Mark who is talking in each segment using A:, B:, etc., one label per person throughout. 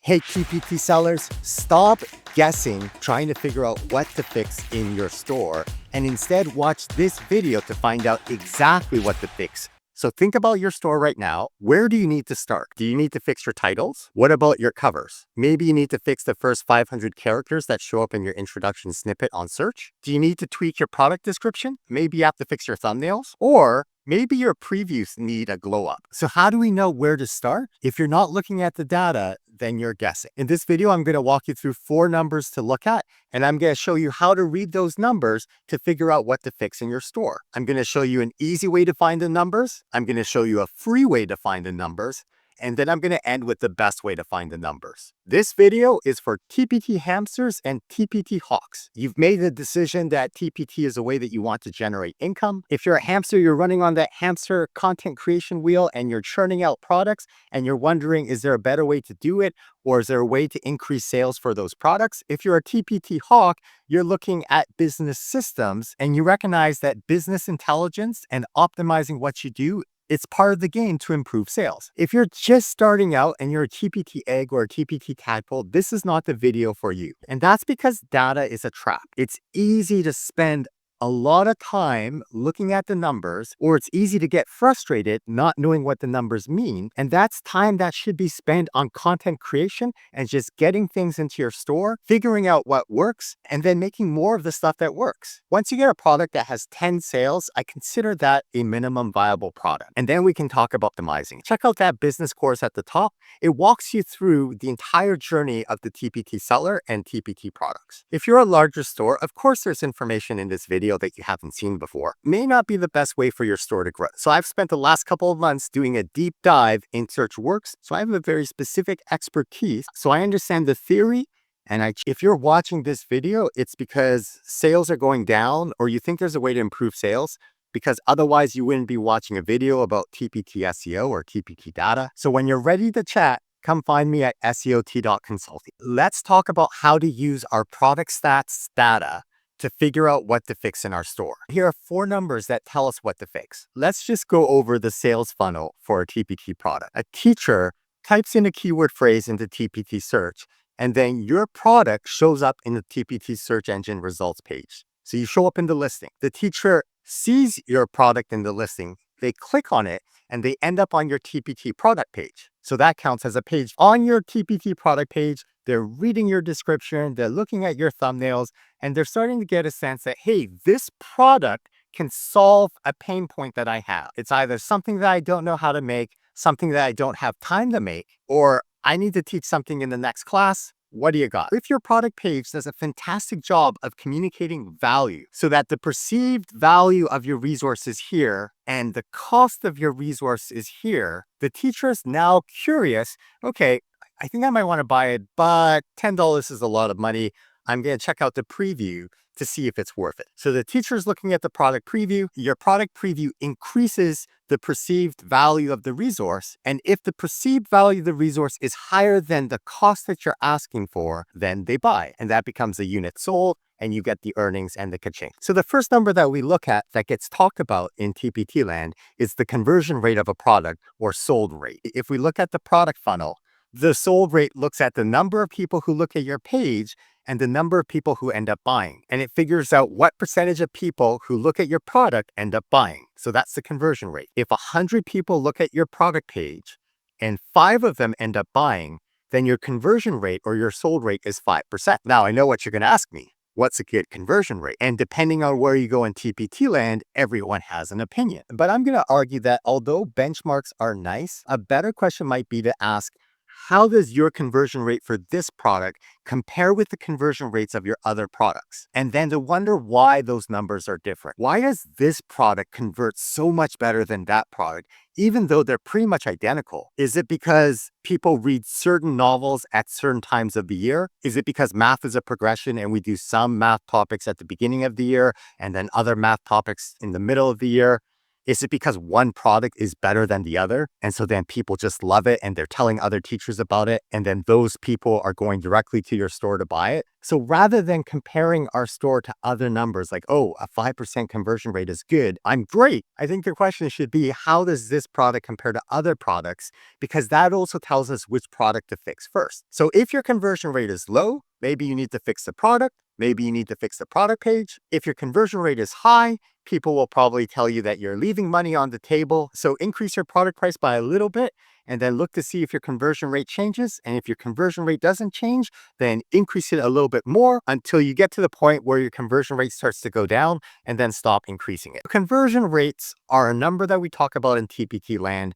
A: Hey, TPT sellers, stop guessing trying to figure out what to fix in your store and instead watch this video to find out exactly what to fix. So think about your store right now. Where do you need to start? Do you need to fix your titles? What about your covers? Maybe you need to fix the first 500 characters that show up in your introduction snippet on search. Do you need to tweak your product description? Maybe you have to fix your thumbnails. Or maybe your previews need a glow up. So how do we know where to start? If you're not looking at the data, then you're guessing. In this video, I'm going to walk you through 4 numbers to look at, and I'm going to show you how to read those numbers to figure out what to fix in your store. I'm going to show you an easy way to find the numbers. I'm going to show you a free way to find the numbers. And then I'm going to end with the best way to find the numbers. This video is for TPT hamsters and TPT hawks. You've made the decision that TPT is a way that you want to generate income. If you're a hamster, you're running on that hamster content creation wheel and you're churning out products and you're wondering, is there a better way to do it? Or is there a way to increase sales for those products? If you're a TPT hawk, you're looking at business systems and you recognize that business intelligence and optimizing what you do, it's part of the game to improve sales. If you're just starting out and you're a TPT egg or a TPT tadpole, this is not the video for you. And that's because data is a trap. It's easy to spend a lot of time looking at the numbers, or it's easy to get frustrated not knowing what the numbers mean. And that's time that should be spent on content creation and just getting things into your store, figuring out what works, and then making more of the stuff that works. Once you get a product that has 10 sales, I consider that a minimum viable product. And then we can talk about optimizing. Check out that business course at the top. It walks you through the entire journey of the TPT seller and TPT products. If you're a larger store, of course there's information in this video that you haven't seen before. May not be the best way for your store to grow. So I've spent the last couple of months doing a deep dive in search works. So I have a very specific expertise. So I understand the theory. And if you're watching this video, it's because sales are going down or you think there's a way to improve sales, because otherwise you wouldn't be watching a video about TPT SEO or TPT data. So when you're ready to chat, come find me at SEOT.consulting. Let's talk about how to use our product stats data to figure out what to fix in our store. Here are 4 numbers that tell us what to fix. Let's just go over the sales funnel for a TPT product. A teacher types in a keyword phrase into TPT search, and then your product shows up in the TPT search engine results page. So you show up in the listing. The teacher sees your product in the listing, they click on it, and they end up on your TPT product page. So that counts as a page on your TPT product page. They're reading your description, they're looking at your thumbnails, and they're starting to get a sense that, hey, this product can solve a pain point that I have. It's either something that I don't know how to make, something that I don't have time to make, or I need to teach something in the next class. What do you got? If your product page does a fantastic job of communicating value so that the perceived value of your resource is here and the cost of your resource is here, the teacher is now curious, okay, I think I might want to buy it, but $10 is a lot of money. I'm going to check out the preview to see if it's worth it. So the teacher is looking at the product preview. Your product preview increases the perceived value of the resource. And if the perceived value of the resource is higher than the cost that you're asking for, then they buy. And that becomes a unit sold, and you get the earnings and the ka-ching. So the first number that we look at that gets talked about in TPT land is the conversion rate of a product, or sold rate. If we look at the product funnel, the sold rate looks at the number of people who look at your page and the number of people who end up buying. And it figures out what percentage of people who look at your product end up buying. So that's the conversion rate. If 100 people look at your product page and 5 of them end up buying, then your conversion rate or your sold rate is 5%. Now, I know what you're going to ask me. What's a good conversion rate? And depending on where you go in TPT land, everyone has an opinion. But I'm going to argue that although benchmarks are nice, a better question might be to ask, how does your conversion rate for this product compare with the conversion rates of your other products? And then to wonder why those numbers are different. Why does this product convert so much better than that product, even though they're pretty much identical? Is it because people read certain novels at certain times of the year? Is it because math is a progression and we do some math topics at the beginning of the year and then other math topics in the middle of the year? Is it because one product is better than the other? And so then people just love it and they're telling other teachers about it. And then those people are going directly to your store to buy it. So rather than comparing our store to other numbers like, oh, a 5% conversion rate is good, I'm great. I think the question should be, how does this product compare to other products? Because that also tells us which product to fix first. So if your conversion rate is low, maybe you need to fix the product. Maybe you need to fix the product page. If your conversion rate is high, people will probably tell you that you're leaving money on the table. So increase your product price by a little bit and then look to see if your conversion rate changes. And if your conversion rate doesn't change, then increase it a little bit more until you get to the point where your conversion rate starts to go down and then stop increasing it. Conversion rates are a number that we talk about in TPT land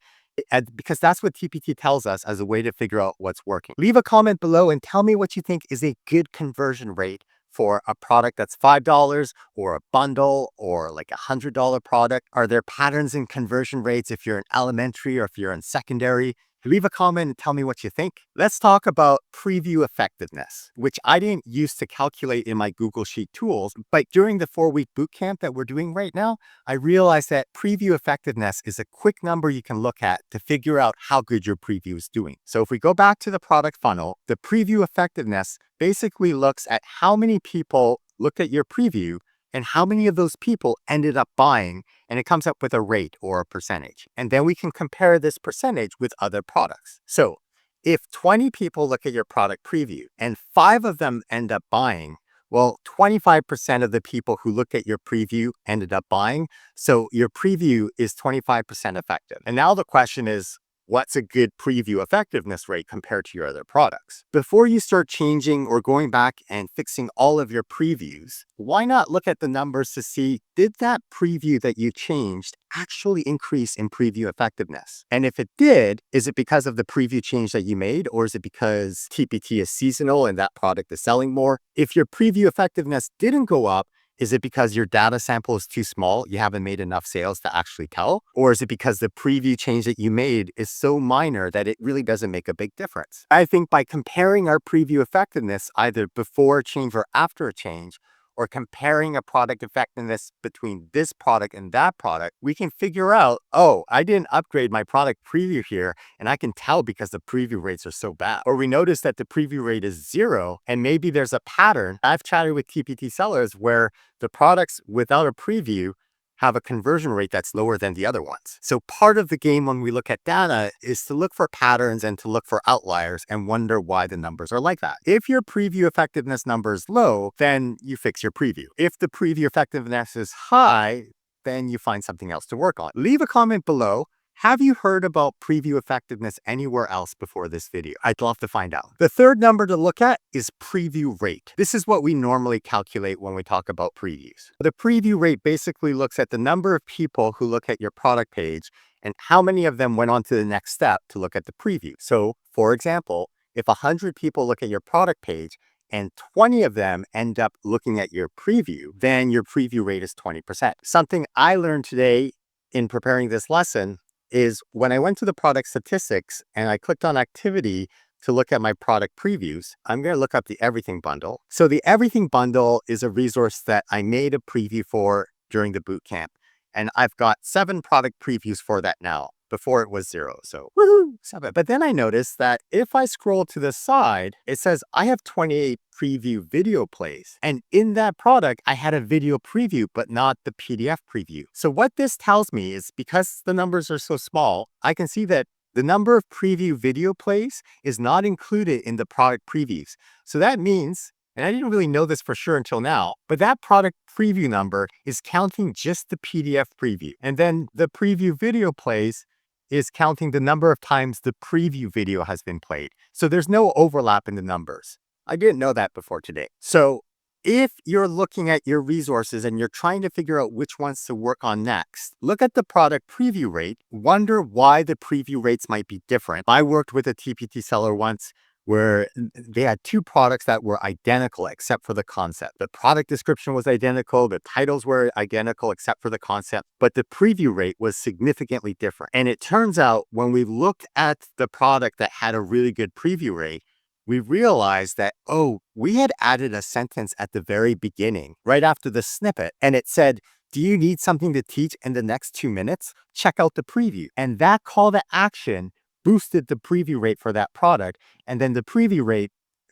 A: because that's what TPT tells us as a way to figure out what's working. Leave a comment below and tell me what you think is a good conversion rate for a product that's $5 or a bundle or like $100 product. Are there patterns in conversion rates if you're in elementary or if you're in secondary? Leave a comment and tell me what you think. Let's talk about preview effectiveness, which I didn't use to calculate in my Google Sheet tools, but during the 4-week bootcamp that we're doing right now, I realized that preview effectiveness is a quick number you can look at to figure out how good your preview is doing. So if we go back to the product funnel, the preview effectiveness basically looks at how many people looked at your preview and how many of those people ended up buying, and it comes up with a rate or a percentage. And then we can compare this percentage with other products. So if 20 people look at your product preview and 5 of them end up buying, well, 25% of the people who looked at your preview ended up buying. So your preview is 25% effective. And now the question is, what's a good preview effectiveness rate compared to your other products? Before you start changing or going back and fixing all of your previews, why not look at the numbers to see, did that preview that you changed actually increase in preview effectiveness? And if it did, is it because of the preview change that you made, or is it because TPT is seasonal and that product is selling more? If your preview effectiveness didn't go up, is it because your data sample is too small, you haven't made enough sales to actually tell? Or is it because the preview change that you made is so minor that it really doesn't make a big difference? I think by comparing our preview effectiveness either before a change or after a change, or comparing a product effectiveness between this product and that product, we can figure out, oh, I didn't upgrade my product preview here, and I can tell because the preview rates are so bad. Or we notice that the preview rate is 0, and maybe there's a pattern. I've chatted with TPT sellers where the products without a preview have a conversion rate that's lower than the other ones. So part of the game when we look at data is to look for patterns and to look for outliers and wonder why the numbers are like that. If your preview effectiveness number is low, then you fix your preview. If the preview effectiveness is high, then you find something else to work on. Leave a comment below. Have you heard about preview effectiveness anywhere else before this video? I'd love to find out. The third number to look at is preview rate. This is what we normally calculate when we talk about previews. The preview rate basically looks at the number of people who look at your product page and how many of them went on to the next step to look at the preview. So for example, if 100 people look at your product page and 20 of them end up looking at your preview, then your preview rate is 20%. Something I learned today in preparing this lesson is when I went to the product statistics and I clicked on activity to look at my product previews, I'm going to look up the everything bundle. So the everything bundle is a resource that I made a preview for during the bootcamp. And I've got 7 product previews for that now. Before it was 0. So woohoo, 7. But then I noticed that if I scroll to the side, it says I have 28 preview video plays. And in that product, I had a video preview, but not the PDF preview. So what this tells me is because the numbers are so small, I can see that the number of preview video plays is not included in the product previews. So that means, and I didn't really know this for sure until now, but that product preview number is counting just the PDF preview. And then the preview video plays is counting the number of times the preview video has been played. So there's no overlap in the numbers. I didn't know that before today. So if you're looking at your resources and you're trying to figure out which ones to work on next, look at the product preview rate, wonder why the preview rates might be different. I worked with a TPT seller once where they had 2 products that were identical except for the concept. The product description was identical, the titles were identical except for the concept, but the preview rate was significantly different. And it turns out when we looked at the product that had a really good preview rate, we realized that, oh, we had added a sentence at the very beginning, right after the snippet, and it said, Do you need something to teach in the next 2 minutes? Check out the preview. And that call to action boosted the preview rate for that product. And then the preview rate,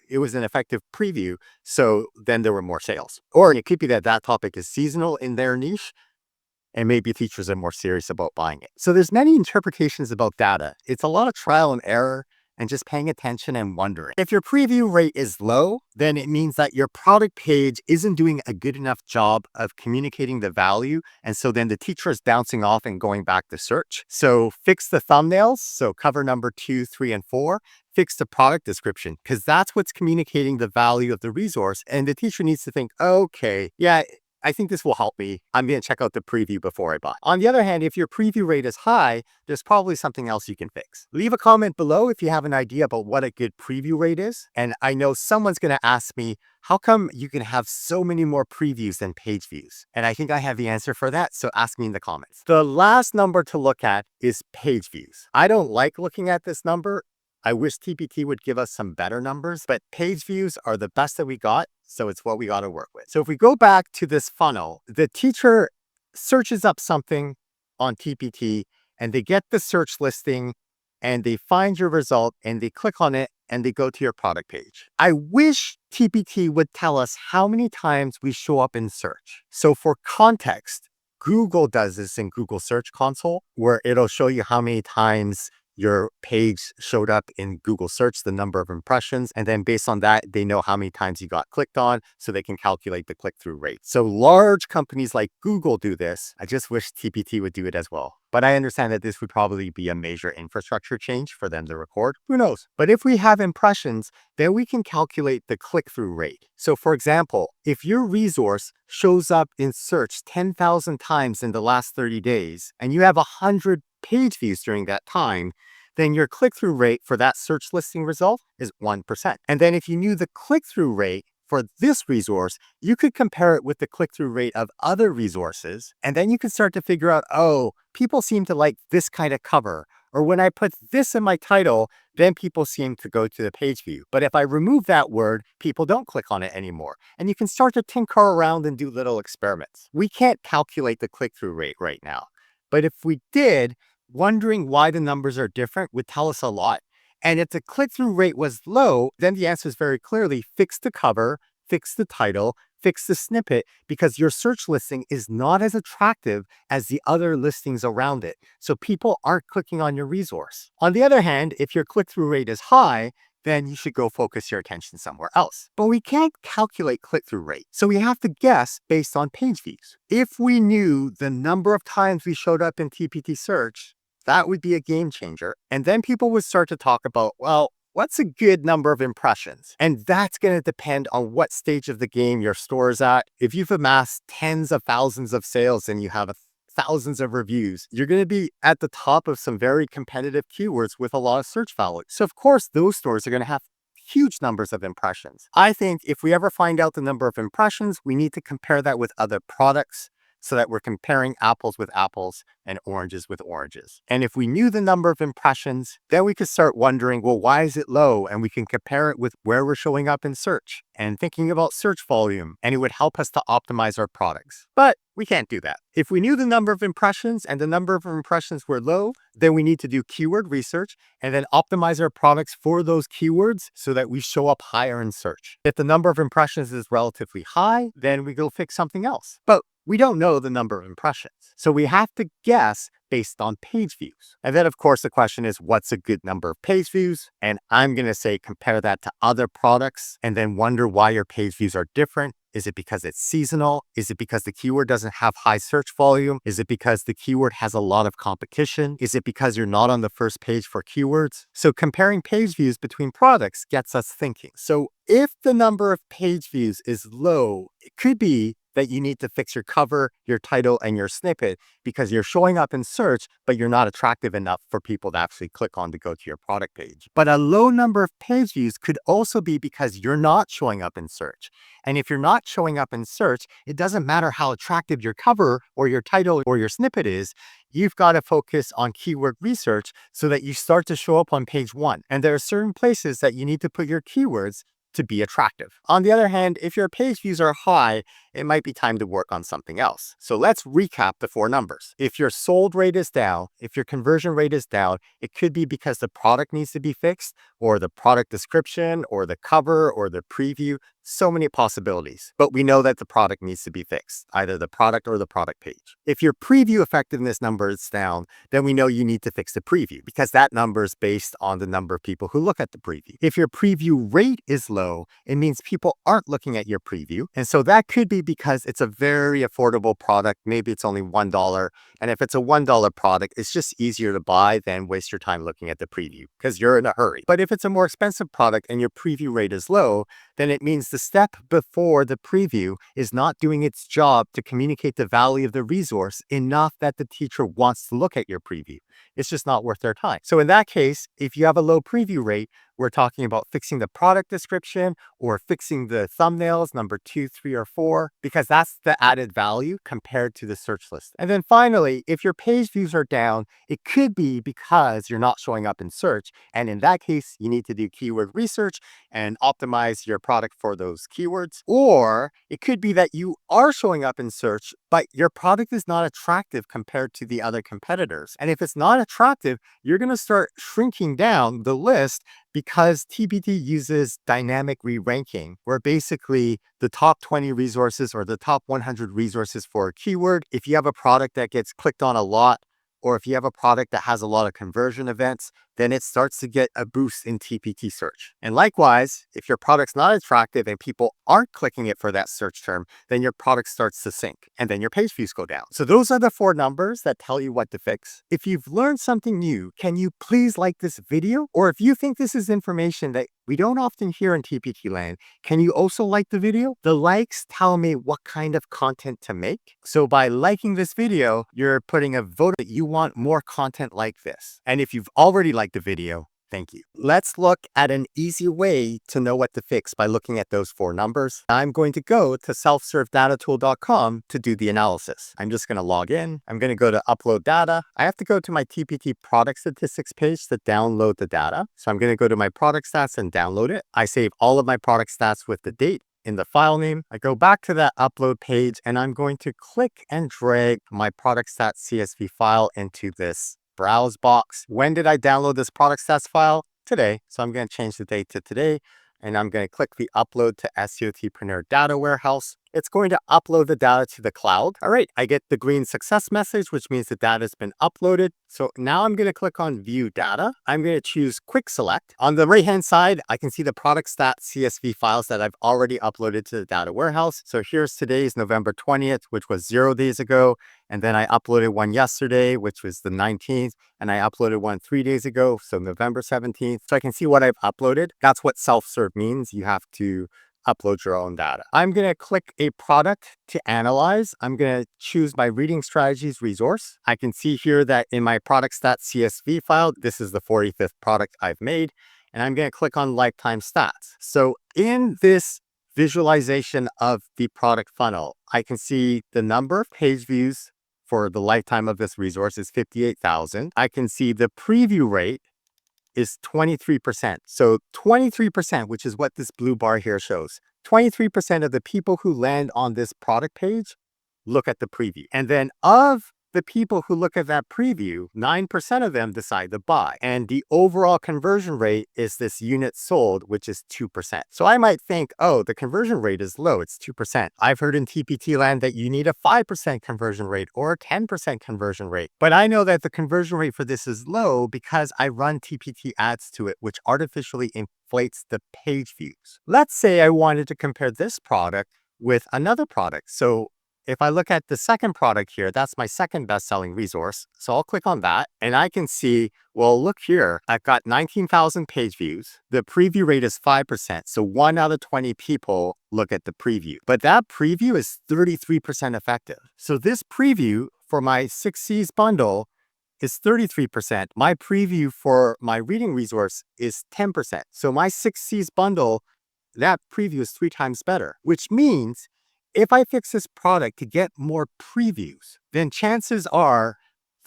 A: it was an effective preview. So then there were more sales. Or it could be that that topic is seasonal in their niche, and maybe teachers are more serious about buying it. So there's many interpretations about data. It's a lot of trial and error and just paying attention and wondering. If your preview rate is low, then it means that your product page isn't doing a good enough job of communicating the value. And so then the teacher is bouncing off and going back to search. So fix the thumbnails. So cover number 2, 3, and 4. Fix the product description, because that's what's communicating the value of the resource. And the teacher needs to think, okay, yeah, I think this will help me. I'm going to check out the preview before I buy. On the other hand, if your preview rate is high, there's probably something else you can fix. Leave a comment below if you have an idea about what a good preview rate is. And I know someone's going to ask me, how come you can have so many more previews than page views? And I think I have the answer for that, so ask me in the comments. The last number to look at is page views. I don't like looking at this number. I wish TPT would give us some better numbers, but page views are the best that we got, so it's what we got to work with. So if we go back to this funnel, the teacher searches up something on TPT and they get the search listing and they find your result and they click on it and they go to your product page. I wish TPT would tell us how many times we show up in search. So for context, Google does this in Google Search Console, where it'll show you how many times your page showed up in Google search, the number of impressions. And then based on that, they know how many times you got clicked on, so they can calculate the click-through rate. So large companies like Google do this. I just wish TPT would do it as well. But I understand that this would probably be a major infrastructure change for them to record. Who knows? But if we have impressions, then we can calculate the click-through rate. So for example, if your resource shows up in search 10,000 times in the last 30 days, and you have 100 page views during that time, then your click-through rate for that search listing result is 1%. And then if you knew the click-through rate for this resource, you could compare it with the click-through rate of other resources. And then you could start to figure out, oh, people seem to like this kind of cover. Or when I put this in my title, then people seem to go to the page view. But if I remove that word, people don't click on it anymore. And you can start to tinker around and do little experiments. We can't calculate the click-through rate right now. But if we did, wondering why the numbers are different would tell us a lot. And if the click-through rate was low, then the answer is very clearly fix the cover, fix the title, fix the snippet, because your search listing is not as attractive as the other listings around it. So people aren't clicking on your resource. On the other hand, if your click-through rate is high, then you should go focus your attention somewhere else. But we can't calculate click-through rate, so we have to guess based on page views. If we knew the number of times we showed up in TPT search, that would be a game changer. And then people would start to talk about, well, what's a good number of impressions? And that's going to depend on what stage of the game your store is at. If you've amassed tens of thousands of sales and you have thousands of reviews, you're going to be at the top of some very competitive keywords with a lot of search value. So of course, those stores are going to have huge numbers of impressions. I think if we ever find out the number of impressions, we need to compare that with other products, so that we're comparing apples with apples and oranges with oranges. And if we knew the number of impressions, then we could start wondering, well, why is it low? And we can compare it with where we're showing up in search and thinking about search volume, and it would help us to optimize our products. But we can't do that. If we knew the number of impressions and the number of impressions were low, then we need to do keyword research and then optimize our products for those keywords so that we show up higher in search. If the number of impressions is relatively high, then we go fix something else. But we don't know the number of impressions, so we have to guess based on page views. And then, of course, the question is, what's a good number of page views? And I'm going to say compare that to other products and then wonder why your page views are different. Is it because it's seasonal? Is it because the keyword doesn't have high search volume? Is it because the keyword has a lot of competition? Is it because you're not on the first page for keywords? So comparing page views between products gets us thinking. So if the number of page views is low, it could be that you need to fix your cover, your title, and your snippet because you're showing up in search, but you're not attractive enough for people to actually click on to go to your product page. But a low number of page views could also be because you're not showing up in search. And if you're not showing up in search, it doesn't matter how attractive your cover or your title or your snippet is. You've got to focus on keyword research so that you start to show up on page 1. And there are certain places that you need to put your keywords to be attractive. On the other hand, if your page views are high, it might be time to work on something else. So let's recap the four numbers. If your sold rate is down, if your conversion rate is down, it could be because the product needs to be fixed, or the product description, or the cover, or the preview. So many possibilities. But we know that the product needs to be fixed, either the product or the product page. If your preview effectiveness number is down, then we know you need to fix the preview, because that number is based on the number of people who look at the preview. If your preview rate is low, it means people aren't looking at your preview. And so that could be because it's a very affordable product. Maybe it's only $1. And if it's a $1 product, it's just easier to buy than waste your time looking at the preview because you're in a hurry. But if it's a more expensive product and your preview rate is low, then it means the step before the preview is not doing its job to communicate the value of the resource enough that the teacher wants to look at your preview. It's just not worth their time. So in that case, if you have a low preview rate, we're talking about fixing the product description or fixing the thumbnails, number 2, 3, or 4, because that's the added value compared to the search list. And then finally, if your page views are down, it could be because you're not showing up in search. And in that case, you need to do keyword research and optimize your product for those keywords. Or it could be that you are showing up in search, but your product is not attractive compared to the other competitors. And if it's not attractive, you're going to start shrinking down the list, because TPT uses dynamic re-ranking, where basically the top 20 resources or the top 100 resources for a keyword, if you have a product that gets clicked on a lot, or if you have a product that has a lot of conversion events, then it starts to get a boost in TPT search. And likewise, if your product's not attractive and people aren't clicking it for that search term, then your product starts to sink and then your page views go down. So those are the four numbers that tell you what to fix. If you've learned something new, can you please like this video? Or if you think this is information that we don't often hear in TPT land, can you also like the video? The likes tell me what kind of content to make. So by liking this video, you're putting a vote that you want more content like this. And if you've already liked the video, thank you. Let's look at an easy way to know what to fix by looking at those four numbers. I'm going to go to selfservedatatool.com to do the analysis. I'm just going to log in. I'm going to go to upload data. I have to go to my TPT product statistics page to download the data. So I'm going to go to my product stats and download it. I save all of my product stats with the date in the file name. I go back to that upload page and I'm going to click and drag my product stats CSV file into this browse box. When did I download this product stats file? Today. So I'm going to change the date to today. And I'm going to click the upload to SEOTpreneur data warehouse. It's going to upload the data to the cloud. All right, I get the green success message, which means the data has been uploaded. So now I'm going to click on view data. I'm going to choose quick select. On the right hand side, I can see the product stat CSV files that I've already uploaded to the data warehouse. So here's today's November 20th, which was 0 days ago. And then I uploaded one yesterday, which was the 19th. And I uploaded one 3 days ago, so November 17th. So I can see what I've uploaded. That's what self-serve means. You have to upload your own data. I'm going to click a product to analyze. I'm going to choose my reading strategies resource. I can see here that in my product stats CSV file, this is the 45th product I've made. And I'm going to click on lifetime stats. So in this visualization of the product funnel, I can see the number of page views for the lifetime of this resource is 58,000. I can see the preview rate is 23%. So 23%, which is what this blue bar here shows. 23% of the people who land on this product page look at the preview. And then of the people who look at that preview, 9% of them decide to buy. And the overall conversion rate is this unit sold, which is 2%. So I might think, oh, the conversion rate is low, it's 2%. I've heard in TPT land that you need a 5% conversion rate or a 10% conversion rate. But I know that the conversion rate for this is low because I run TPT ads to it, which artificially inflates the page views. Let's say I wanted to compare this product with another product. So if I look at the second product here, that's my second best-selling resource. So I'll click on that and I can see, well, look here, I've got 19,000 page views. The preview rate is 5%. So 1 out of 20 people look at the preview. But that preview is 33% effective. So this preview for my 6Cs bundle is 33%. My preview for my reading resource is 10%. So my 6Cs bundle, that preview is 3 times better, which means if I fix this product to get more previews, then chances are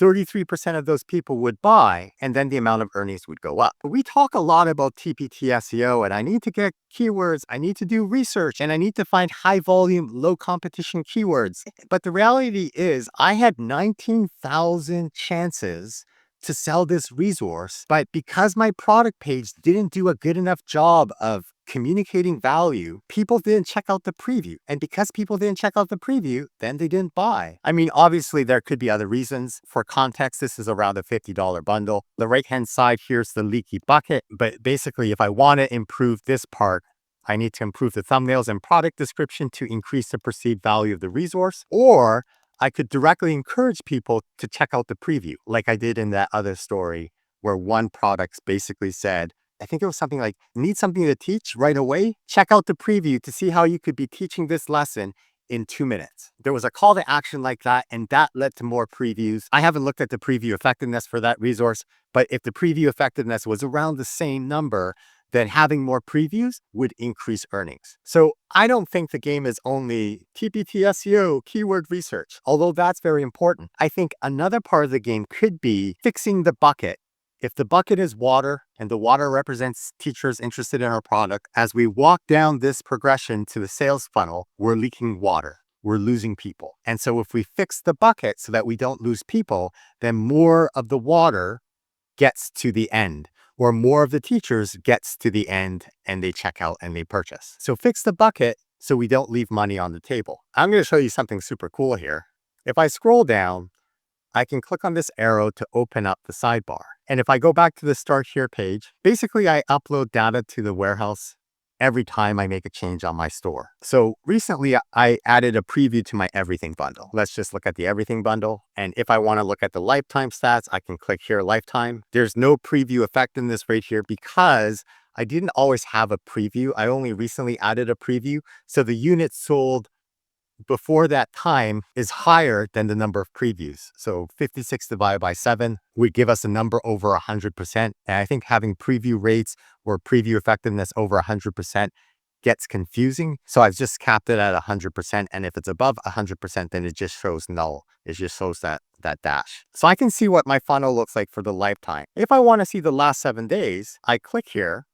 A: 33% of those people would buy, and then the amount of earnings would go up. But we talk a lot about TPT SEO, and I need to get keywords, I need to do research, and I need to find high volume, low competition keywords. But the reality is, I had 19,000 chances to sell this resource, but because my product page didn't do a good enough job of communicating value, people didn't check out the preview. And because people didn't check out the preview, then they didn't buy. I mean, obviously there could be other reasons. For context, this is around a $50 bundle. The right-hand side, here's the leaky bucket. But basically, if I want to improve this part, I need to improve the thumbnails and product description to increase the perceived value of the resource, or I could directly encourage people to check out the preview, like I did in that other story where one product basically said, I think it was something like, need something to teach right away? Check out the preview to see how you could be teaching this lesson in 2 minutes. There was a call to action like that, and that led to more previews. I haven't looked at the preview effectiveness for that resource, but if the preview effectiveness was around the same number, then having more previews would increase earnings. So I don't think the game is only TPT SEO, keyword research, although that's very important. I think another part of the game could be fixing the bucket. If the bucket is water and the water represents teachers interested in our product, as we walk down this progression to the sales funnel, we're leaking water. We're losing people. And so if we fix the bucket so that we don't lose people, then more of the water gets to the end, or more of the teachers gets to the end and they check out and they purchase. So fix the bucket so we don't leave money on the table. I'm going to show you something super cool here. If I scroll down, I can click on this arrow to open up the sidebar. And if I go back to the Start Here page, basically I upload data to the warehouse every time I make a change on my store. So recently I added a preview to my everything bundle. Let's just look at the everything bundle. And if I want to look at the lifetime stats, I can click here, lifetime. There's no preview effectiveness right here because I didn't always have a preview. I only recently added a preview. So the units sold before that time is higher than the number of previews. So 56 divided by 7 would give us a number over 100%. And I think having preview rates or preview effectiveness over 100% gets confusing. So I've just capped it at 100%. And if it's above 100%, then it just shows null. It just shows that dash. So I can see what my funnel looks like for the lifetime. If I want to see the last 7 days, I click here.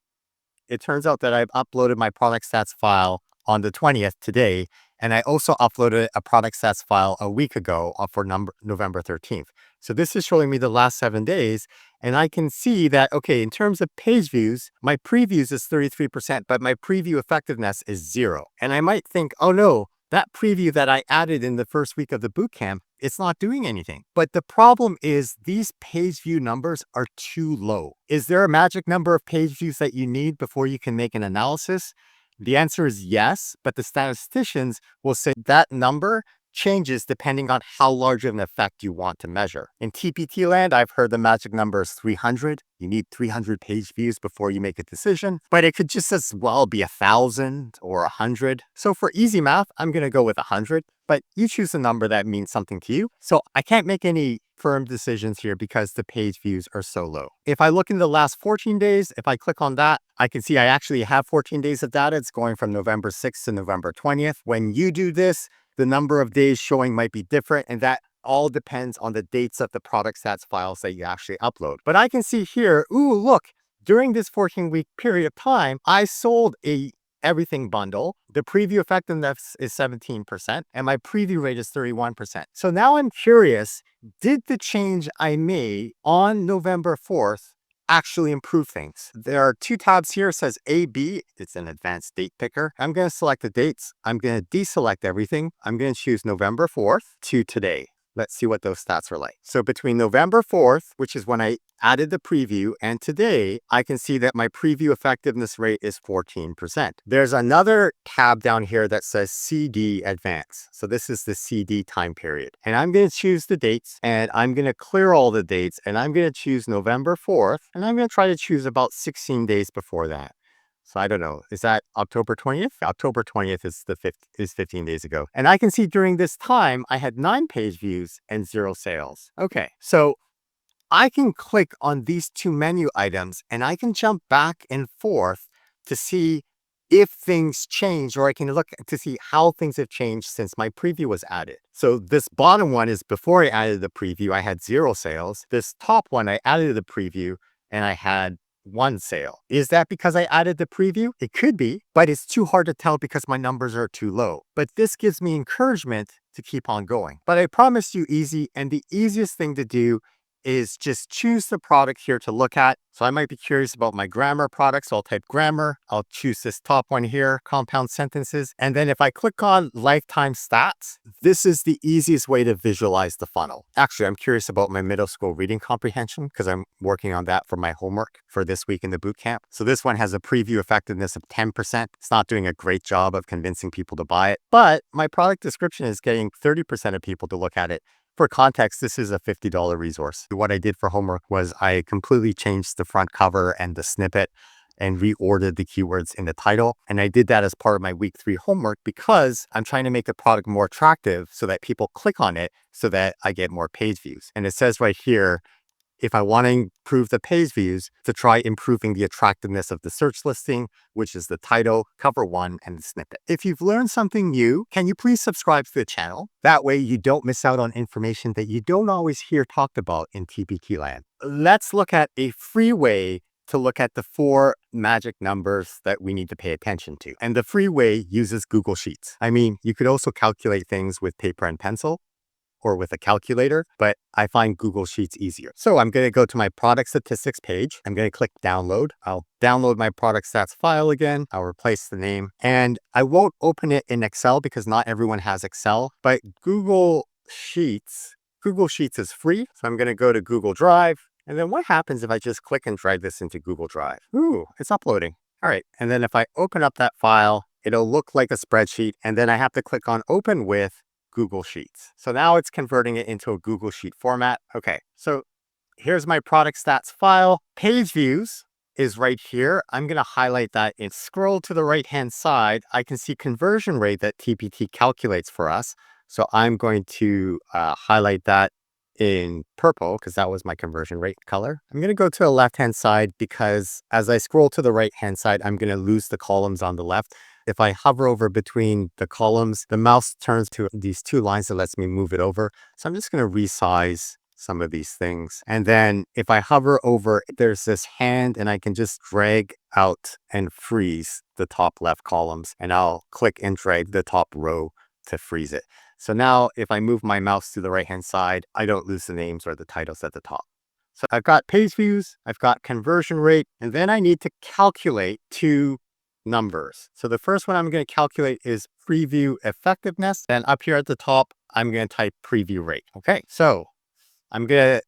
A: It turns out that I've uploaded my product stats file on the 20th today. And I also uploaded a product stats file a week ago for November 13th. So this is showing me the last 7 days. And I can see that, okay, in terms of page views, my previews is 33%, but my preview effectiveness is 0. And I might think, oh no, that preview that I added in the first week of the bootcamp, it's not doing anything. But the problem is these page view numbers are too low. Is there a magic number of page views that you need before you can make an analysis? The answer is yes, but the statisticians will say that number changes depending on how large of an effect you want to measure. In TPT land, I've heard the magic number is 300. You need 300 page views before you make a decision, but it could just as well be 1,000 or 100. So for easy math, I'm going to go with 100, but you choose a number that means something to you. So I can't make any firm decisions here because the page views are so low. If I look in the last 14 days, if I click on that, I can see I actually have 14 days of data. It's going from November 6th to November 20th. When you do this, the number of days showing might be different, and that all depends on the dates of the product stats files that you actually upload. But I can see here, ooh, look, during this 14-week period of time, I sold a everything bundle. The preview effectiveness is 17%, and my preview rate is 31%. So now I'm curious, did the change I made on November 4th actually improve things? There are 2 tabs here. It says AB. It's an advanced date picker. I'm going to select the dates. I'm going to deselect everything. I'm going to choose November 4th to today. Let's see what those stats are like. So between November 4th, which is when I added the preview, and today, I can see that my preview effectiveness rate is 14%. There's another tab down here that says CD Advanced. So this is the CD time period. And I'm going to choose the dates, and I'm going to clear all the dates, and I'm going to choose November 4th, and I'm going to try to choose about 16 days before that. So I don't know, is that October 20th? October 20th is 15 days ago. And I can see during this time, I had 9 page views and 0 sales. Okay, so I can click on these 2 menu items and I can jump back and forth to see if things change, or I can look to see how things have changed since my preview was added. So this bottom one is before I added the preview, I had 0 sales. This top one, I added the preview and I had 1 sale. Is that because I added the preview? It could be, but it's too hard to tell because my numbers are too low. But this gives me encouragement to keep on going. But I promised you easy, and the easiest thing to do is just choose the product here to look at. So I might be curious about my grammar product. So I'll type grammar. I'll choose this top one here, compound sentences. And then if I click on lifetime stats, this is the easiest way to visualize the funnel. Actually, I'm curious about my middle school reading comprehension because I'm working on that for my homework for this week in the boot camp. So this one has a preview effectiveness of 10%. It's not doing a great job of convincing people to buy it, but my product description is getting 30% of people to look at it. For context, this is a $50 resource. What I did for homework was I completely changed the front cover and the snippet and reordered the keywords in the title. And I did that as part of my week 3 homework because I'm trying to make the product more attractive so that people click on it so that I get more page views. And it says right here, if I want to improve the page views, to try improving the attractiveness of the search listing, which is the title, cover 1, and the snippet. If you've learned something new, can you please subscribe to the channel? That way you don't miss out on information that you don't always hear talked about in TPT land. Let's look at a free way to look at the 4 magic numbers that we need to pay attention to. And the free way uses Google Sheets. I mean, you could also calculate things with paper and pencil, or with a calculator, but I find Google Sheets easier. So I'm going to go to my product statistics page. I'm going to click download. I'll download my product stats file again. I'll replace the name, and I won't open it in Excel because not everyone has Excel, but Google Sheets is free. So I'm going to go to Google Drive. And then what happens if I just click and drag this into Google Drive? Ooh, it's uploading. All right. And then if I open up that file, it'll look like a spreadsheet. And then I have to click on open with Google Sheets. So now it's converting it into a Google Sheet format. Okay, so here's my product stats file. Page views is right here. I'm going to highlight that and scroll to the right-hand side. I can see conversion rate that TPT calculates for us. So I'm going to highlight that in purple because that was my conversion rate color. I'm going to go to the left-hand side because as I scroll to the right-hand side, I'm going to lose the columns on the left. If I hover over between the columns, the mouse turns to these 2 lines that lets me move it over. So I'm just going to resize some of these things. And then if I hover over, there's this hand and I can just drag out and freeze the top left columns. And I'll click and drag the top row to freeze it. So now if I move my mouse to the right-hand side, I don't lose the names or the titles at the top. So I've got page views, I've got conversion rate, and then I need to calculate 2 numbers. So the first one I'm going to calculate is preview effectiveness. Then up here at the top, I'm going to type preview rate. Okay, so I'm going to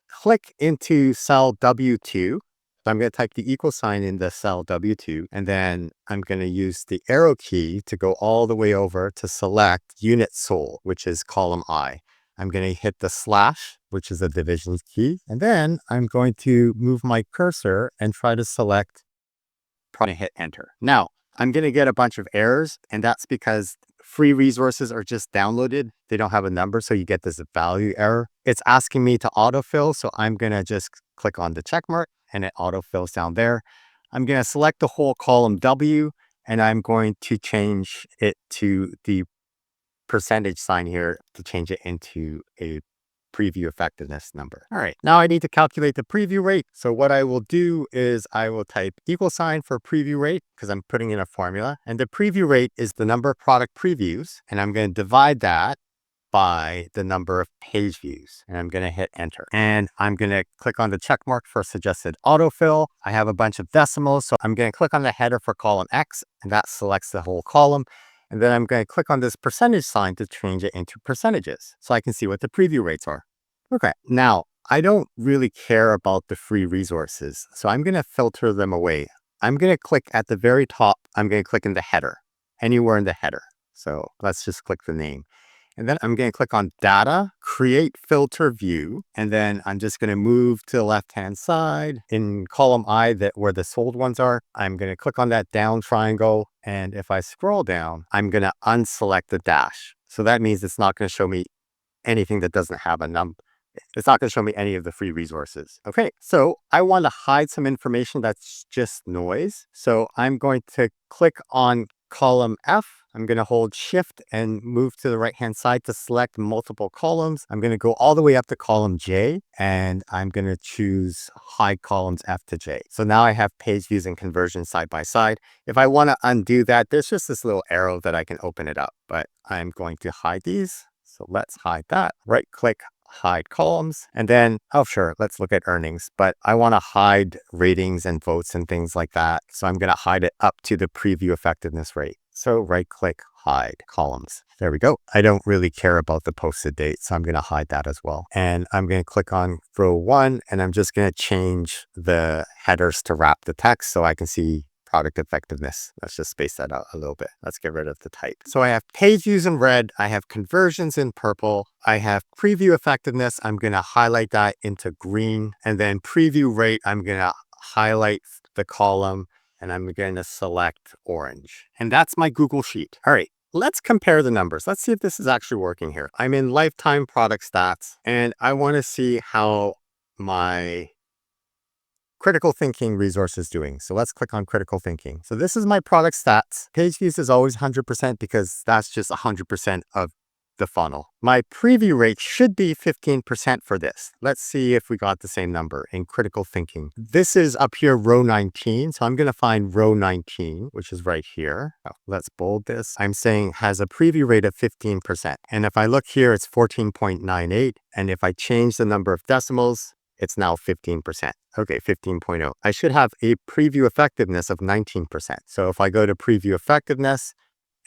A: click into cell W2. So I'm going to type the equal sign in the cell W2, and then I'm going to use the arrow key to go all the way over to select unit sold, which is column I. I'm going to hit the slash, which is a division key, and then I'm going to move my cursor and try to select, probably hit enter. Now, I'm going to get a bunch of errors, and that's because free resources are just downloaded. They don't have a number, so you get this value error. It's asking me to autofill, so I'm going to just click on the check mark, and it autofills down there. I'm going to select the whole column W, and I'm going to change it to the percentage sign here to change it into a preview effectiveness number. All right, now I need to calculate the preview rate. So what I will do is I will type equal sign for preview rate because I'm putting in a formula. And the preview rate is the number of product previews. And I'm going to divide that by the number of page views. And I'm going to hit enter. And I'm going to click on the check mark for suggested autofill. I have a bunch of decimals. So I'm going to click on the header for column X, and that selects the whole column. And then I'm going to click on this percentage sign to change it into percentages so I can see what the preview rates are. Okay, now I don't really care about the free resources, so I'm going to filter them away. I'm going to click at the very top. I'm going to click in the header, anywhere in the header. So let's just click the name. And then I'm going to click on data, create filter view. And then I'm just going to move to the left-hand side in column I, where the sold ones are. I'm going to click on that down triangle. And if I scroll down, I'm going to unselect the dash. So that means it's not going to show me anything that doesn't have a It's not going to show me any of the free resources. Okay, so I want to hide some information that's just noise. So I'm going to click on column F. I'm going to hold shift and move to the right hand side to select multiple columns. I'm going to go all the way up to column J, and I'm going to choose hide columns F to J. So now I have page views and conversions side by side. If I want to undo that, there's just this little arrow that I can open it up, but I'm going to hide these. So let's hide that. Right click, hide columns, and then, oh sure, let's look at earnings, but I want to hide ratings and votes and things like that. So I'm going to hide it up to the preview effectiveness rate. So right click, hide columns. There we go. I don't really care about the posted date, so I'm going to hide that as well. And I'm going to click on row 1, and I'm just going to change the headers to wrap the text so I can see product effectiveness. Let's just space that out a little bit. Let's get rid of the type. So I have page views in red. I have conversions in purple. I have preview effectiveness. I'm going to highlight that into green. And then preview rate, I'm going to highlight the column and I'm going to select orange. And that's my Google Sheet. All right. Let's compare the numbers. Let's see if this is actually working here. I'm in lifetime product stats, and I want to see how my critical thinking resource is doing. So let's click on critical thinking. So this is my product stats. Page views is always 100% because that's just 100% of the funnel. My preview rate should be 15% for this. Let's see if we got the same number in critical thinking. This is up here, row 19. So I'm going to find row 19, which is right here. Oh, let's bold this. I'm saying has a preview rate of 15%. And if I look here, it's 14.98. And if I change the number of decimals, it's now 15%. Okay, 15.0. I should have a preview effectiveness of 19%. So if I go to preview effectiveness,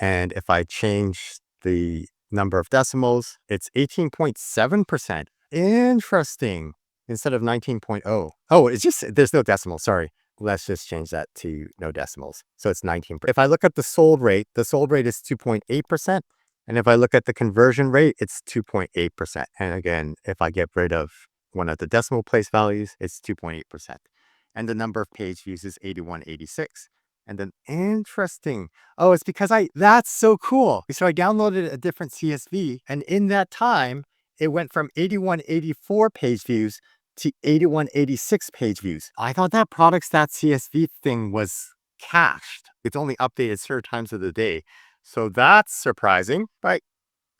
A: and if I change the number of decimals, it's 18.7%. Interesting. Instead of 19.0. Oh, it's just, there's no decimals, sorry. Let's just change that to no decimals. So it's 19%. If I look at the sold rate is 2.8%. And if I look at the conversion rate, it's 2.8%. And again, if I get rid of one of the decimal place values, it's 2.8%. And the number of page views is 8186. And then interesting. Oh, it's because that's so cool. So I downloaded a different CSV, and in that time, it went from 8184 page views to 8186 page views. I thought that product stats CSV thing was cached. It's only updated certain times of the day. So that's surprising, right?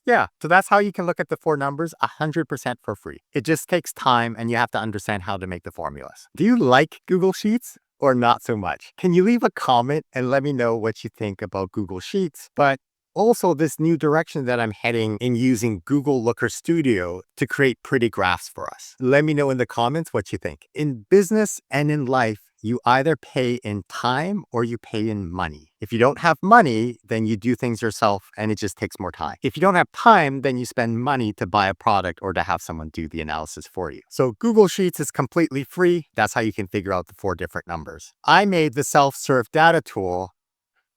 A: Yeah, so that's how you can look at the 4 numbers 100% for free. It just takes time, and you have to understand how to make the formulas. Do you like Google Sheets or not so much? Can you leave a comment and let me know what you think about Google Sheets? But also this new direction that I'm heading in using Google Looker Studio to create pretty graphs for us. Let me know in the comments what you think. In business and in life, you either pay in time or you pay in money. If you don't have money, then you do things yourself and it just takes more time. If you don't have time, then you spend money to buy a product or to have someone do the analysis for you. So Google Sheets is completely free. That's how you can figure out the 4 different numbers. I made the self-serve data tool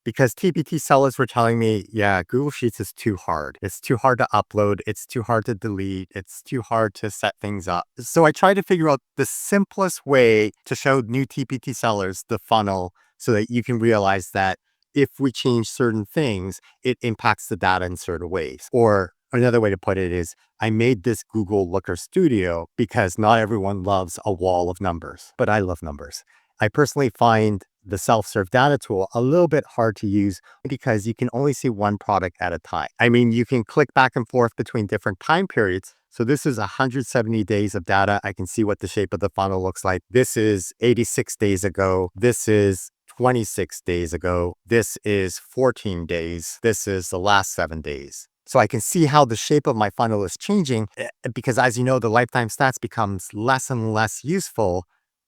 A: because TPT sellers were telling me, yeah, Google Sheets is too hard. It's too hard to upload. It's too hard to delete. It's too hard to set things up. So I tried to figure out the simplest way to show new TPT sellers the funnel so that you can realize that if we change certain things, it impacts the data in certain ways. Or another way to put it is, I made this Google Looker Studio because not everyone loves a wall of numbers, but I love numbers. I personally find the self-serve data tool a little bit hard to use because you can only see one product at a time. I mean, you can click back and forth between different time periods. So this is 170 days of data. I can see what the shape of the funnel looks like. This is 86 days ago. This is 26 days ago. This is 14 days. This is the last 7 days. So I can see how the shape of my funnel is changing because, as you know, the lifetime stats becomes less and less useful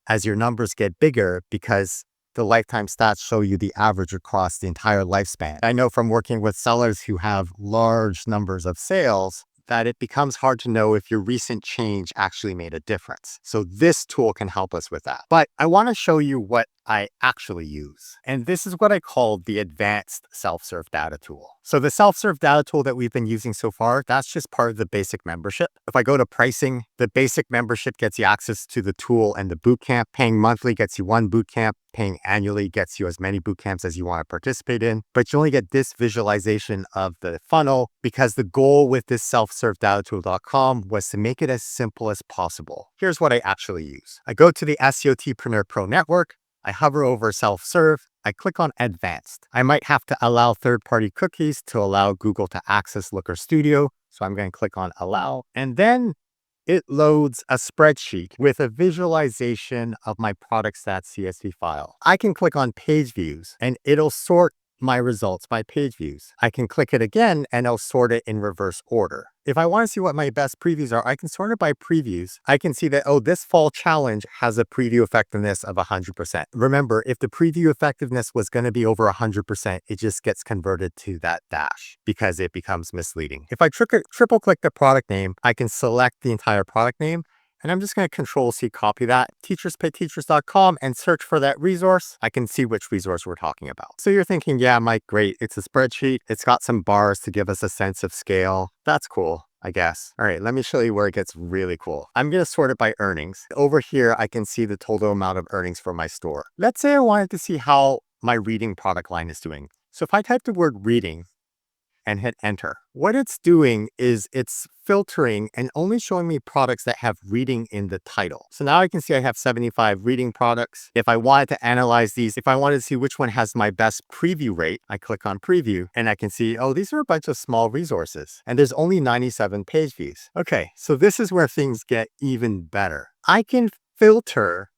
A: as your numbers get bigger because the lifetime stats show you the average across the entire lifespan. I know from working with sellers who have large numbers of sales that it becomes hard to know if your recent change actually made a difference. So this tool can help us with that. But I want to show you what I actually use. And this is what I call the advanced self-serve data tool. So the self-serve data tool that we've been using so far, that's just part of the basic membership. If I go to pricing, the basic membership gets you access to the tool and the bootcamp. Paying monthly gets you 1 bootcamp. Paying annually gets you as many boot camps as you want to participate in, but you only get this visualization of the funnel because the goal with this self-serve data tool.com was to make it as simple as possible. Here's what I actually use. I go to the SEOtpreneur Pro Network. I hover over self-serve. I click on advanced. I might have to allow third-party cookies to allow Google to access Looker Studio. So I'm going to click on allow. And then it loads a spreadsheet with a visualization of my product.csv file. I can click on page views and it'll sort my results by page views. I can click it again and it'll sort it in reverse order. If I want to see what my best previews are, I can sort it by previews. I can see that, oh, this fall challenge has a preview effectiveness of 100%. Remember, if the preview effectiveness was going to be over 100%, it just gets converted to that dash because it becomes misleading. If I triple click the product name, I can select the entire product name. And I'm just going to Control-C copy that, teacherspayteachers.com, and search for that resource. I can see which resource we're talking about. So you're thinking, yeah, Mike, great. It's a spreadsheet. It's got some bars to give us a sense of scale. That's cool, I guess. All right, let me show you where it gets really cool. I'm going to sort it by earnings. Over here, I can see the total amount of earnings for my store. Let's say I wanted to see how my reading product line is doing. So if I type the word reading and hit enter, what it's doing is it's filtering and only showing me products that have reading in the title. So now I can see I have 75 reading products. If I wanted to analyze these, if I wanted to see which one has my best preview rate, I click on preview and I can see, oh, these are a bunch of small resources and there's only 97 page views. Okay, so this is where things get even better. I can filter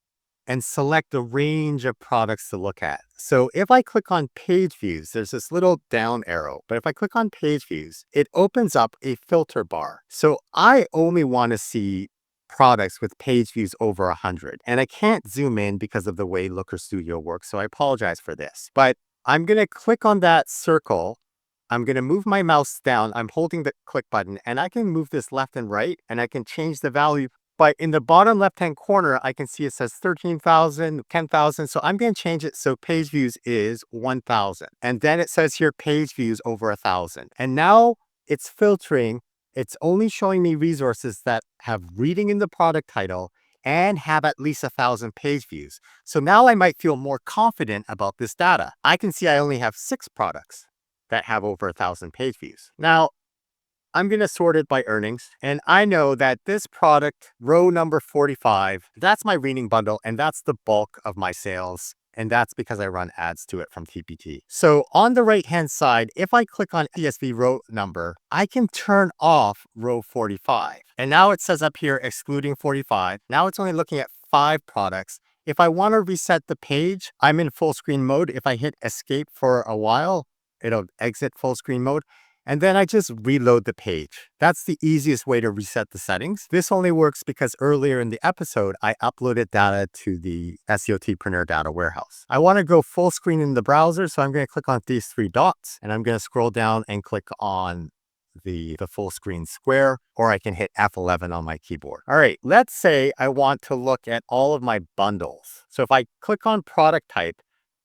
A: and select a range of products to look at. So if I click on page views, there's this little down arrow, but if I click on page views, it opens up a filter bar. So I only want to see products with page views over 100. And I can't zoom in because of the way Looker Studio works, so I apologize for this. But I'm going to click on that circle. I'm going to move my mouse down. I'm holding the click button, and I can move this left and right, and I can change the value. But in the bottom left-hand corner, I can see it says 13,000, 10,000. So I'm going to change it so page views is 1,000. And then it says here page views over 1,000. And now it's filtering. It's only showing me resources that have reading in the product title and have at least 1,000 page views. So now I might feel more confident about this data. I can see I only have 6 products that have over 1,000 page views. Now, I'm going to sort it by earnings. And I know that this product, row number 45, that's my reading bundle. And that's the bulk of my sales. And that's because I run ads to it from TPT. So on the right-hand side, if I click on CSV row number, I can turn off row 45. And now it says up here, excluding 45. Now it's only looking at 5 products. If I want to reset the page, I'm in full screen mode. If I hit escape for a while, it'll exit full screen mode. And then I just reload the page. That's the easiest way to reset the settings. This only works because earlier in the episode, I uploaded data to the SEOtpreneur data warehouse. I want to go full screen in the browser, so I'm going to click on these 3 dots, and I'm going to scroll down and click on the full screen square, or I can hit F11 on my keyboard. All right, let's say I want to look at all of my bundles. So if I click on product type,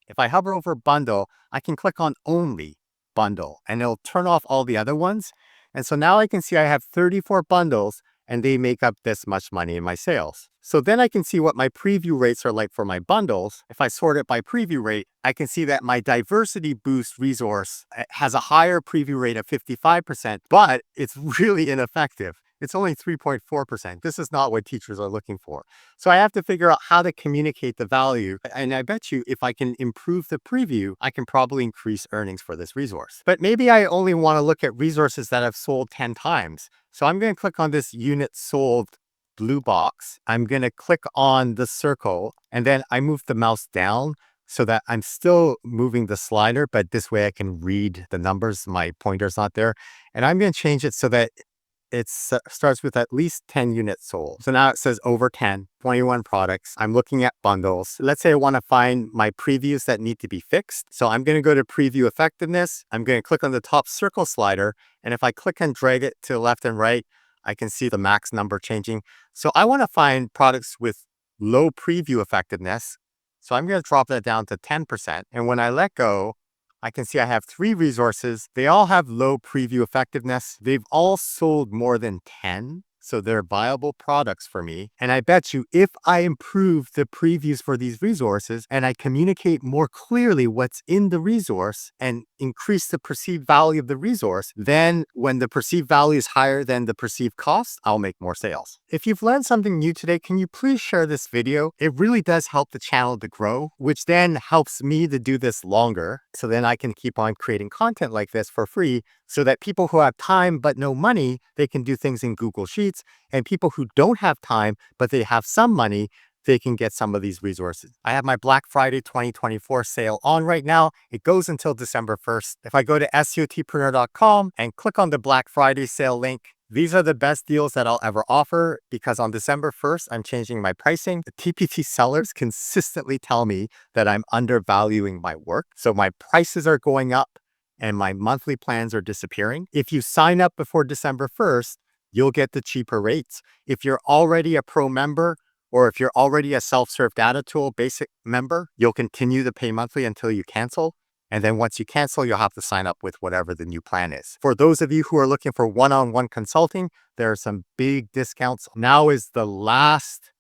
A: if I hover over bundle, I can click on only bundle and it'll turn off all the other ones. And so now I can see I have 34 bundles and they make up this much money in my sales. So then I can see what my preview rates are like for my bundles. If I sort it by preview rate, I can see that my diversity boost resource has a higher preview rate of 55%, but it's really ineffective. It's only 3.4%. This is not what teachers are looking for. So I have to figure out how to communicate the value. And I bet you if I can improve the preview, I can probably increase earnings for this resource. But maybe I only want to look at resources that have sold 10 times. So I'm going to click on this unit sold blue box. I'm going to click on the circle and then I move the mouse down so that I'm still moving the slider, but this way I can read the numbers. My pointer's not there. And I'm going to change it so that it starts with at least 10 units sold. So now it says over 10, 21 products. I'm looking at bundles. Let's say I want to find my previews that need to be fixed. So I'm going to go to preview effectiveness. I'm going to click on the top circle slider. And if I click and drag it to left and right, I can see the max number changing. So I want to find products with low preview effectiveness. So I'm going to drop that down to 10%. And when I let go, I can see I have 3 resources. They all have low preview effectiveness. They've all sold more than 10. So they're viable products for me. And I bet you if I improve the previews for these resources and I communicate more clearly what's in the resource and increase the perceived value of the resource, then when the perceived value is higher than the perceived cost, I'll make more sales. If you've learned something new today, can you please share this video? It really does help the channel to grow, which then helps me to do this longer. So then I can keep on creating content like this for free so that people who have time but no money, they can do things in Google Sheets. And people who don't have time, but they have some money, they can get some of these resources. I have my Black Friday 2024 sale on right now. It goes until December 1st. If I go to SEOtpreneur.com and click on the Black Friday sale link, these are the best deals that I'll ever offer because on December 1st, I'm changing my pricing. The TPT sellers consistently tell me that I'm undervaluing my work. So my prices are going up and my monthly plans are disappearing. If you sign up before December 1st, you'll get the cheaper rates. If you're already a pro member, or if you're already a self-serve data tool basic member, you'll continue to pay monthly until you cancel. And then once you cancel, you'll have to sign up with whatever the new plan is. For those of you who are looking for one-on-one consulting, there are some big discounts. Now is the last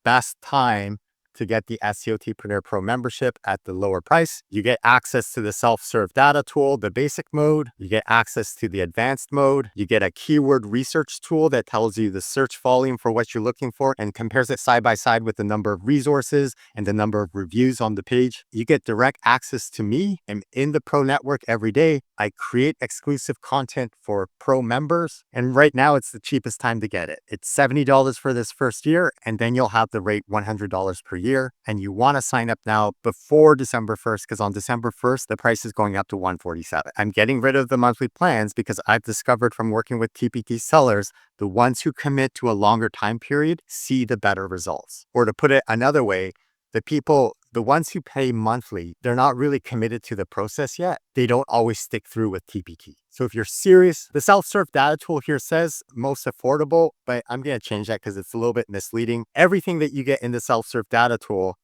A: best time to get the SEOtpreneur Pro membership at the lower price. You get access to the self-serve data tool, the basic mode. You get access to the advanced mode. You get a keyword research tool that tells you the search volume for what you're looking for and compares it side by side with the number of resources and the number of reviews on the page. You get direct access to me. I'm in the Pro Network every day. I create exclusive content for Pro members. And right now it's the cheapest time to get it. It's $70 for this first year, and then you'll have the rate $100 per year. And you want to sign up now before December 1st, because on December 1st, the price is going up to $147. I'm getting rid of the monthly plans because I've discovered from working with TPT sellers, the ones who commit to a longer time period see the better results. Or to put it another way, the ones who pay monthly, they're not really committed to the process yet. They don't always stick through with TPT. So if you're serious, the self-serve data tool here says most affordable, but I'm going to change that because it's a little bit misleading. Everything that you get in the self-serve data tool,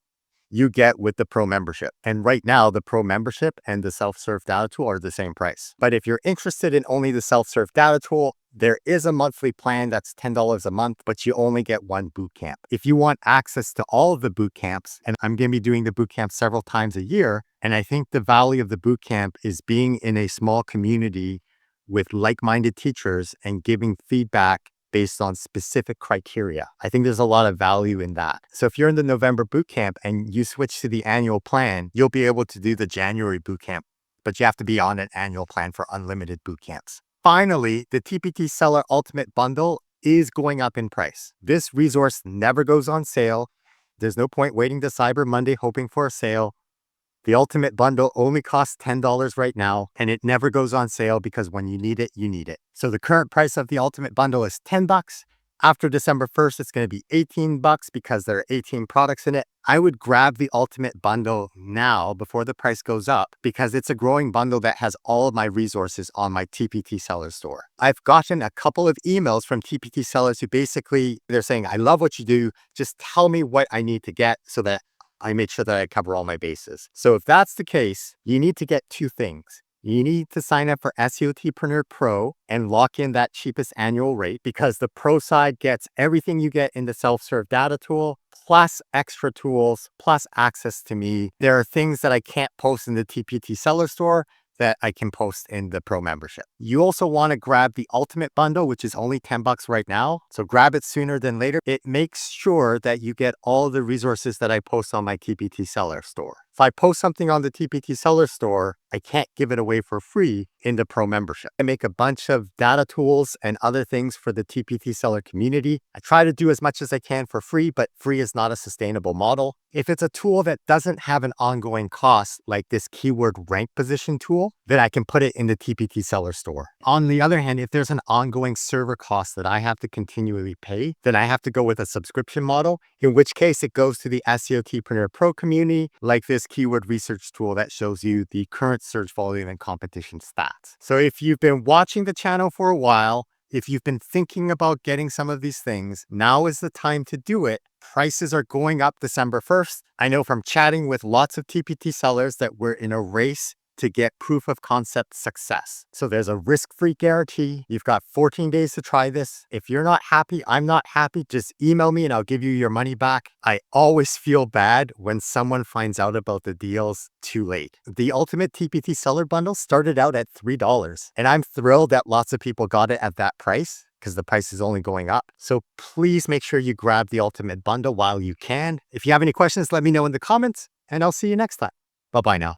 A: you get with the Pro membership. And right now, the Pro membership and the self-serve data tool are the same price. But if you're interested in only the self-serve data tool, there is a monthly plan that's $10 a month, but you only get one boot camp. If you want access to all of the boot camps, and I'm going to be doing the boot camp several times a year, and I think the value of the boot camp is being in a small community with like-minded teachers and giving feedback based on specific criteria. I think there's a lot of value in that. So if you're in the November bootcamp and you switch to the annual plan, you'll be able to do the January bootcamp, but you have to be on an annual plan for unlimited bootcamps. Finally, the TPT Seller Ultimate Bundle is going up in price. This resource never goes on sale. There's no point waiting to Cyber Monday hoping for a sale. The Ultimate Bundle only costs $10 right now, and it never goes on sale because when you need it, you need it. So the current price of the Ultimate Bundle is $10. After December 1st, it's going to be $18 because there are 18 products in it. I would grab the Ultimate Bundle now before the price goes up because it's a growing bundle that has all of my resources on my TPT seller store. I've gotten a couple of emails from TPT sellers who basically, they're saying, I love what you do. Just tell me what I need to get so that I make sure that I cover all my bases. So if that's the case, you need to get two things. You need to sign up for SEOtpreneur Pro and lock in that cheapest annual rate because the Pro side gets everything you get in the self-serve data tool, plus extra tools, plus access to me. There are things that I can't post in the TPT seller store that I can post in the Pro membership. You also want to grab the Ultimate Bundle, which is only $10 right now. So grab it sooner than later. It makes sure that you get all the resources that I post on my TPT seller store. If I post something on the TPT seller store, I can't give it away for free in the Pro membership. I make a bunch of data tools and other things for the TPT seller community. I try to do as much as I can for free, but free is not a sustainable model. If it's a tool that doesn't have an ongoing cost, like this keyword rank position tool, then I can put it in the TPT seller store. On the other hand, if there's an ongoing server cost that I have to continually pay, then I have to go with a subscription model, in which case it goes to the SEOtpreneur Pro community, like this keyword research tool that shows you the current search volume and competition stats. So if you've been watching the channel for a while, if you've been thinking about getting some of these things, now is the time to do it. Prices are going up December 1st. I know from chatting with lots of TPT sellers that we're in a race to get proof of concept success. So there's a risk-free guarantee. You've got 14 days to try this. If you're not happy, I'm not happy, just email me and I'll give you your money back. I always feel bad when someone finds out about the deals too late. The Ultimate TPT Seller Bundle started out at $3, and I'm thrilled that lots of people got it at that price because the price is only going up. So please make sure you grab the Ultimate Bundle while you can. If you have any questions, let me know in the comments, and I'll see you next time. Bye-bye now.